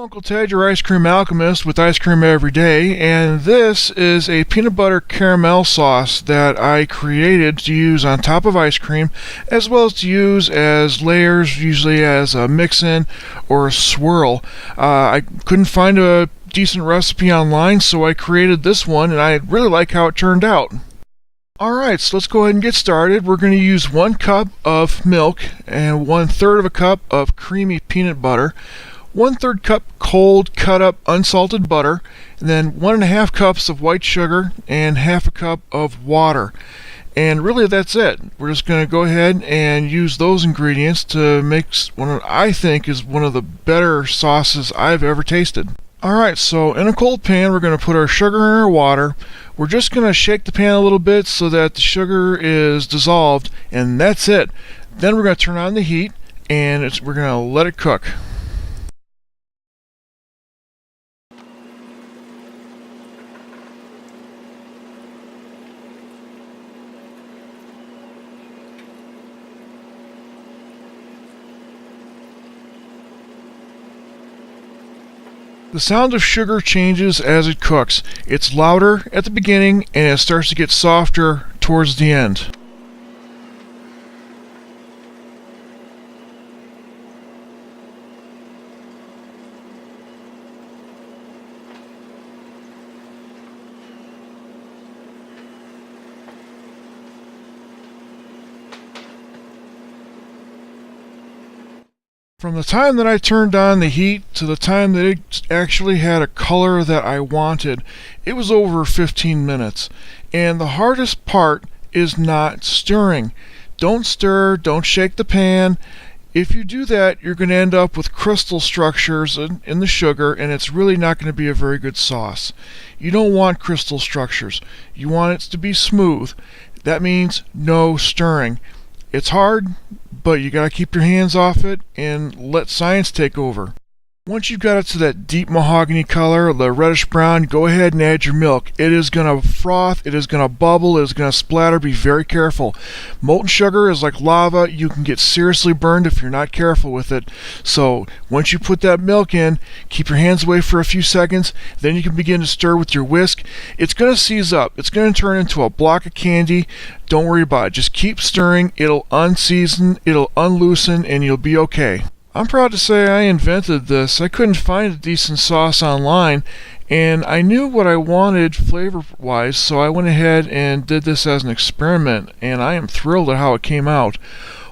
Uncle Ted, your ice cream alchemist with ice cream every day, and this is a peanut butter caramel sauce that I created to use on top of ice cream, as well as to use as layers, usually as a mix-in or a swirl. I couldn't find a decent recipe online, so I created this one, and I really like how it turned out. Alright, so let's go ahead and get started. We're going to use 1 cup of milk and 1/3 of a cup of creamy peanut butter, 1/3 cup cold cut up unsalted butter, and then 1.5 cups of white sugar and 1/2 cup of water. And really that's it. We're just going to go ahead and use those ingredients to make what I think is one of the better sauces I've ever tasted. Alright, so in a cold pan we're going to put our sugar and our water. We're just going to shake the pan a little bit so that the sugar is dissolved, and that's it. Then we're going to turn on the heat and we're going to let it cook. The sound of sugar changes as it cooks. It's louder at the beginning and it starts to get softer towards the end. From the time that I turned on the heat to the time that it actually had a color that I wanted, it was over 15 minutes. And the hardest part is not stirring. Don't stir, don't shake the pan. If you do that, you're going to end up with crystal structures in the sugar, and it's really not going to be a very good sauce. You don't want crystal structures. You want it to be smooth. That means no stirring. It's hard, but you gotta keep your hands off it and let science take over. Once you've got it to that deep mahogany color, the reddish brown, go ahead and add your milk. It is gonna froth, it is gonna bubble, it is gonna splatter. Be very careful. Molten sugar is like lava. You can get seriously burned if you're not careful with it. So once you put that milk in, keep your hands away for a few seconds. Then you can begin to stir with your whisk. It's gonna seize up. It's gonna turn into a block of candy. Don't worry about it. Just keep stirring. It'll unseason, it'll unloosen, and you'll be okay. I'm proud to say I invented this. I couldn't find a decent sauce online, and I knew what I wanted flavor-wise, so I went ahead and did this as an experiment, and I am thrilled at how it came out.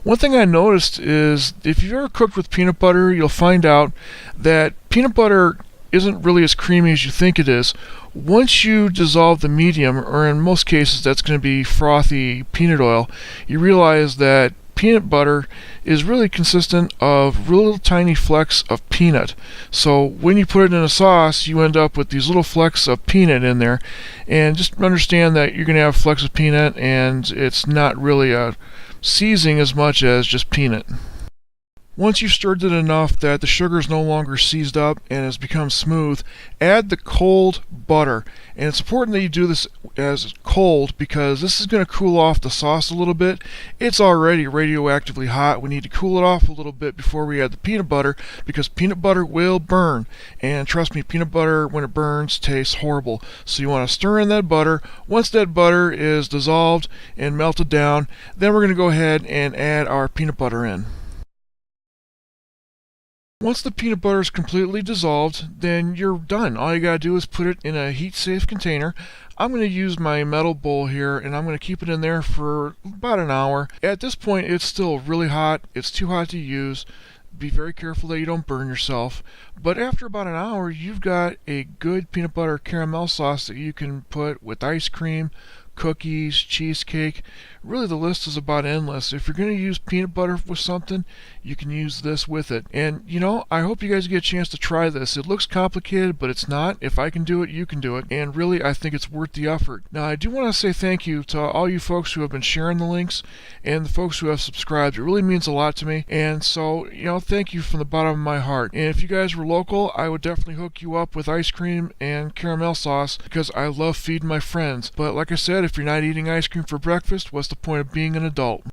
One thing I noticed is if you've ever cooked with peanut butter, you'll find out that peanut butter isn't really as creamy as you think it is. Once you dissolve the medium, or in most cases that's going to be frothy peanut oil, you realize that peanut butter is really consistent of little tiny flecks of peanut. So when you put it in a sauce, you end up with these little flecks of peanut in there. And just understand that you're going to have flecks of peanut, and it's not really a seasoning as much as just peanut. Once you've stirred it enough that the sugar is no longer seized up and has become smooth, add the cold butter. And it's important that you do this as cold because this is going to cool off the sauce a little bit. It's already radioactively hot. We need to cool it off a little bit before we add the peanut butter, because peanut butter will burn. And trust me, peanut butter, when it burns, tastes horrible. So you want to stir in that butter. Once that butter is dissolved and melted down, then we're going to go ahead and add our peanut butter in. Once the peanut butter is completely dissolved, then you're done. All you gotta do is put it in a heat-safe container. I'm going to use my metal bowl here, and I'm going to keep it in there for about an hour. At this point, it's still really hot. It's too hot to use. Be very careful that you don't burn yourself. But after about an hour, you've got a good peanut butter caramel sauce that you can put with ice cream, cookies, cheesecake. Really, the list is about endless. If you're going to use peanut butter with something, you can use this with it. And you know, I hope you guys get a chance to try this. It looks complicated, but it's not. If I can do it, you can do it. And really, I think it's worth the effort. Now, I do want to say thank you to all you folks who have been sharing the links and the folks who have subscribed. It really means a lot to me. And so, you know, thank you from the bottom of my heart. And if you guys were local, I would definitely hook you up with ice cream and caramel sauce because I love feeding my friends. But like I said, if you're not eating ice cream for breakfast, what's the point of being an adult?